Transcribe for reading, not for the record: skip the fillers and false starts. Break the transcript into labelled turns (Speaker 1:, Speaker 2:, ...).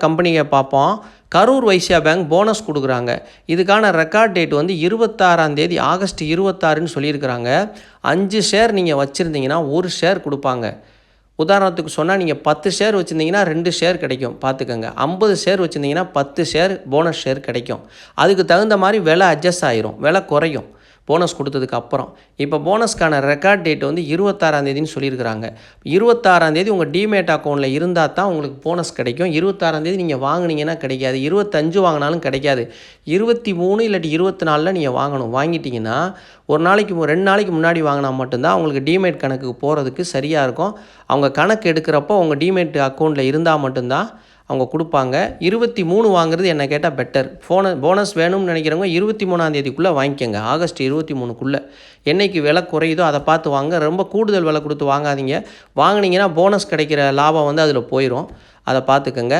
Speaker 1: கம்பெனியை பார்ப்போம். Karur Vysya bank bonus கொடுக்குறாங்க. இதுக்கான ரெக்கார்ட் டேட் வந்து 26ஆம் தேதி ஆகஸ்ட் 26ன்னு சொல்லியிருக்கிறாங்க. 5 ஷேர் நீங்கள் வச்சுருந்தீங்கன்னா 1 ஷேர் கொடுப்பாங்க. உதாரணத்துக்கு சொன்னால் நீங்கள் 10 ஷேர் வச்சுருந்தீங்கன்னா 2 ஷேர் கிடைக்கும், பார்த்துக்கோங்க. 50 ஷேர் வச்சுருந்தீங்கன்னா 10 ஷேர் போனஸ் ஷேர் கிடைக்கும். அதுக்கு தகுந்த மாதிரி விலை அட்ஜஸ்ட் ஆகிரும், விலை குறையும் போனஸ் கொடுத்ததுக்கு அப்புறம். இப்போ போனஸ்க்கான ரெக்கார்ட் டேட் வந்து 26ஆம் தேதின்னு சொல்லியிருக்கிறாங்க. 26ஆம் தேதி உங்கள் டிமேட் அக்கௌண்ட்டில் இருந்தால் தான் உங்களுக்கு போனஸ் கிடைக்கும். 26ஆம் தேதி நீங்கள் வாங்கினீங்கன்னா கிடைக்காது, 25 வாங்கினாலும் கிடைக்காது. 23 இல்லாட்டி 24 நீங்கள் வாங்கணும். வாங்கிட்டீங்கன்னா ஒரு நாளைக்கு 2 நாளைக்கு முன்னாடி வாங்கினா மட்டும்தான் உங்களுக்கு டிமேட் கணக்குக்கு போகிறதுக்கு சரியாக இருக்கும். அவங்க கணக்கு எடுக்கிறப்போ உங்கள் டிமேட் அக்கௌண்ட்டில் இருந்தால் மட்டும்தான் அவங்க கொடுப்பாங்க. 23 வாங்குறது என்ன கேட்டால் பெட்டர். போனஸ் வேணும்னு நினைக்கிறவங்க 23ஆம் தேதிக்குள்ளே வாங்கிக்கோங்க. ஆகஸ்ட் 23க்குள்ளே என்றைக்கு விலை குறையுதோ அதை பார்த்து வாங்க. ரொம்ப கூடுதல் விலை கொடுத்து வாங்காதீங்க. வாங்கினீங்கன்னா போனஸ் கிடைக்கிற லாபம் வந்து அதில் போயிடும். அதை பார்த்துக்கோங்க.